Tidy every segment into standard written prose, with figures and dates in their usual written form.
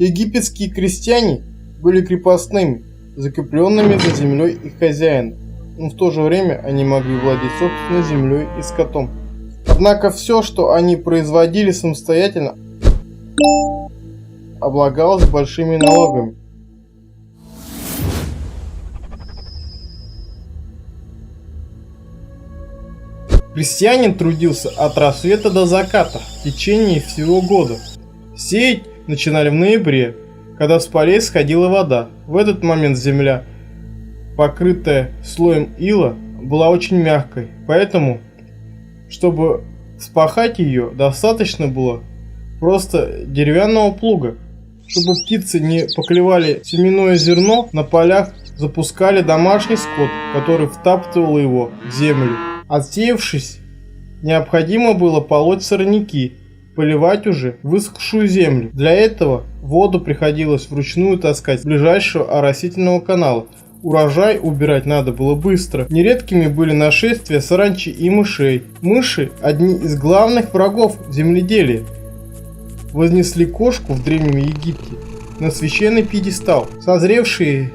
Египетские крестьяне были крепостными, закрепленными за землей их хозяина, но в то же время они могли владеть собственной землей и скотом. Однако все, что они производили самостоятельно, облагалось большими налогами. Крестьянин трудился от рассвета до заката в течение всего года. Сеять начинали в ноябре, когда с полей сходила вода. В этот момент земля, покрытая слоем ила, была очень мягкой, поэтому, чтобы вспахать ее, достаточно было просто деревянного плуга. Чтобы птицы не поклевали семенное зерно, на полях запускали домашний скот, который втаптывал его в землю. Отсеявшись, необходимо было полоть сорняки, поливать уже высохшую землю. Для этого воду приходилось вручную таскать с ближайшего оросительного канала. Урожай убирать надо было быстро. Нередкими были нашествия саранчи и мышей. Мыши – одни из главных врагов земледелия. Вознесли кошку в Древнем Египте на священный пьедестал. Созревшие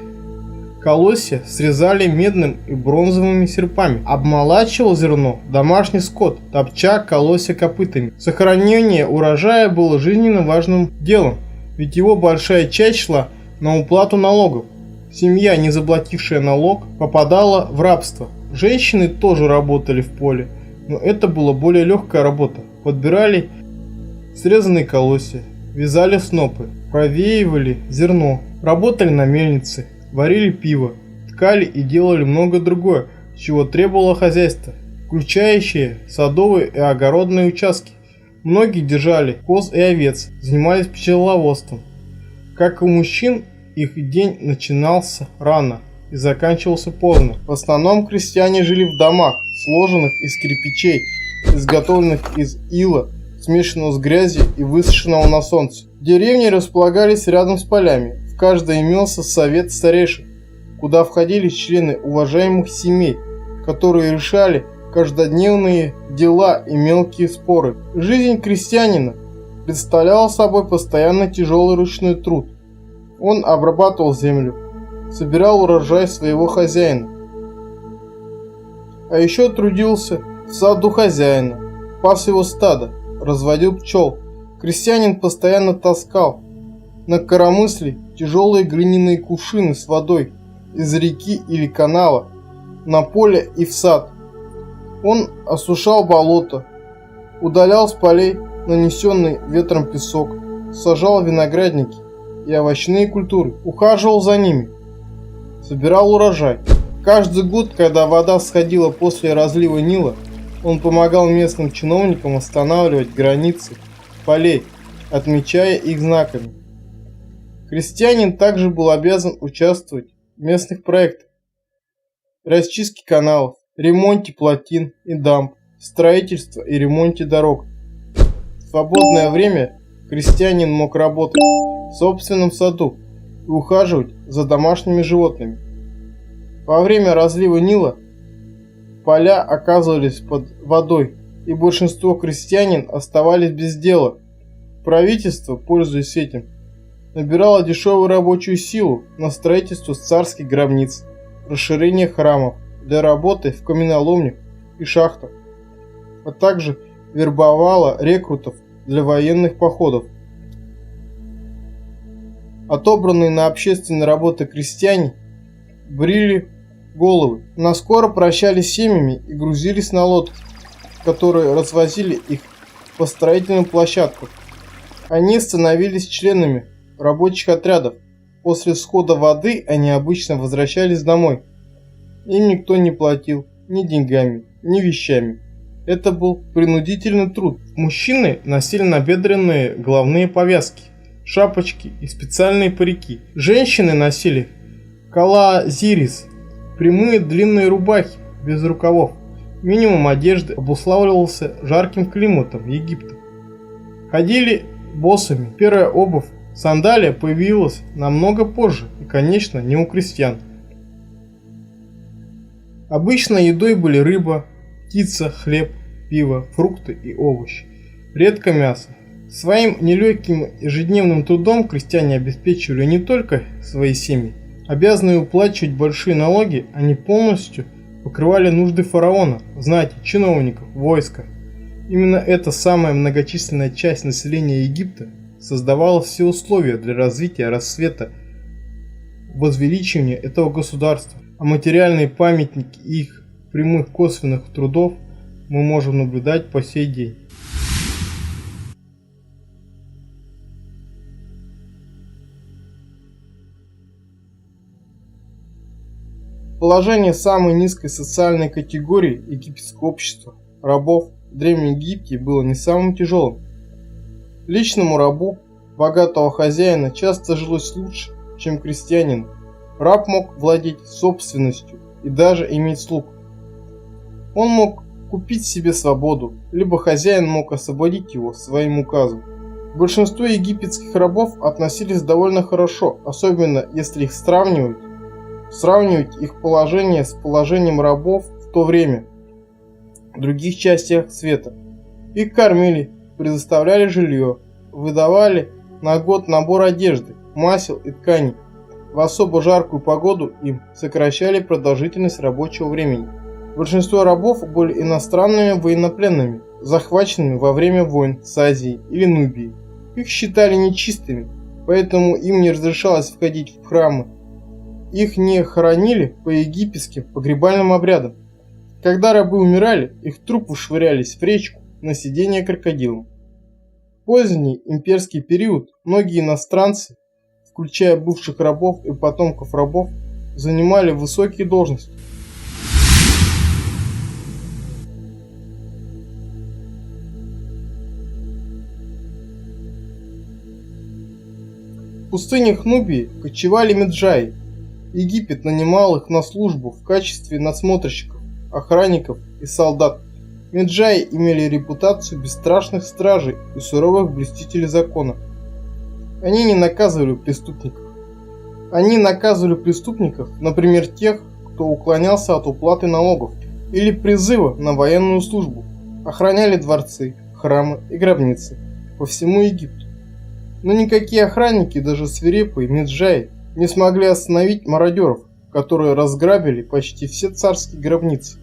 колосья срезали медным и бронзовыми серпами. Обмолачивал зерно домашний скот, топча колосья копытами. Сохранение урожая было жизненно важным делом, ведь его большая часть шла на уплату налогов. Семья, не заплатившая налог, попадала в рабство. Женщины тоже работали в поле, но это была более легкая работа. Подбирали срезанные колосья, вязали снопы, провеивали зерно, работали на мельнице, варили пиво, ткали и делали много другое, чего требовало хозяйство, включающее садовые и огородные участки. Многие держали коз и овец, занимались пчеловодством. Как и у мужчин, их день начинался рано и заканчивался поздно. В основном крестьяне жили в домах, сложенных из кирпичей, изготовленных из ила, смешанного с грязью и высушенного на солнце. Деревни располагались рядом с полями. В каждой имелся совет старейшин, куда входили члены уважаемых семей, которые решали каждодневные дела и мелкие споры. Жизнь крестьянина представляла собой постоянно тяжелый ручной труд. Он обрабатывал землю, собирал урожай своего хозяина, а еще трудился в саду хозяина, пас его стадо, разводил пчел. Крестьянин постоянно таскал на коромысле тяжелые глиняные кувшины с водой из реки или канала на поле и в сад. Он осушал болото, удалял с полей нанесенный ветром песок, сажал виноградники и овощные культуры, ухаживал за ними, собирал урожай. Каждый год, когда вода сходила после разлива Нила, он помогал местным чиновникам восстанавливать границы полей, отмечая их знаками. Крестьянин также был обязан участвовать в местных проектах: расчистке каналов, ремонте плотин и дамб, строительстве и ремонте дорог. В свободное время крестьянин мог работать в собственном саду и ухаживать за домашними животными. Во время разлива Нила поля оказывались под водой, и большинство крестьянин оставались без дела. Правительство, пользуясь этим, набирало дешевую рабочую силу на строительство царских гробниц, расширение храмов, для работы в каменоломнях и шахтах, а также вербовало рекрутов для военных походов. Отобранные на общественные работы крестьяне брили головы, наскоро прощались с семьями и грузились на лодки, которые развозили их по строительным площадкам. Они становились членами рабочих отрядов. После схода воды они обычно возвращались домой. Им никто не платил ни деньгами, ни вещами. Это был принудительный труд. Мужчины носили набедренные головные повязки, шапочки и специальные парики. Женщины носили калазирис, прямые длинные рубахи без рукавов. Минимум одежды обуславливался жарким климатом Египта. Ходили босыми. Первая обувь, сандалия, появилась намного позже и, конечно, не у крестьян. Обычно едой были рыба, птица, хлеб, пиво, фрукты и овощи. Редко мясо. Своим нелегким ежедневным трудом крестьяне обеспечивали не только свои семьи. Обязанные уплачивать большие налоги, они полностью покрывали нужды фараона, знати, чиновников, войска. Именно эта самая многочисленная часть населения Египта создавала все условия для развития, расцвета, возвеличивания этого государства, а материальные памятники их прямых косвенных трудов мы можем наблюдать по сей день. Положение самой низкой социальной категории египетского общества, рабов, в Древнем Египте было не самым тяжелым. Личному рабу богатого хозяина часто жилось лучше, чем крестьянину. Раб мог владеть собственностью и даже иметь слуг. Он мог купить себе свободу, либо хозяин мог освободить его своим указом. Большинство египетских рабов относились довольно хорошо, особенно если их сравнивать их положение с положением рабов в то время в других частях света. Их кормили, предоставляли жилье, выдавали на год набор одежды, масел и тканей. В особо жаркую погоду им сокращали продолжительность рабочего времени. Большинство рабов были иностранными военнопленными, захваченными во время войн с Азией или Нубией. Их считали нечистыми, поэтому им не разрешалось входить в храмы. Их не хоронили по египетским погребальным обрядам. Когда рабы умирали, их трупы швырялись в речку на съедение крокодилам. В поздний имперский период многие иностранцы, включая бывших рабов и потомков рабов, занимали высокие должности. В пустынях Нубии кочевали меджаи. Египет нанимал их на службу в качестве надсмотрщиков, охранников и солдат. Меджаи имели репутацию бесстрашных стражей и суровых блюстителей закона. Они не наказывали преступников. Они наказывали преступников, например, тех, кто уклонялся от уплаты налогов или призыва на военную службу. Охраняли дворцы, храмы и гробницы по всему Египту. Но никакие охранники, даже свирепые меджаи, не смогли остановить мародеров, которые разграбили почти все царские гробницы.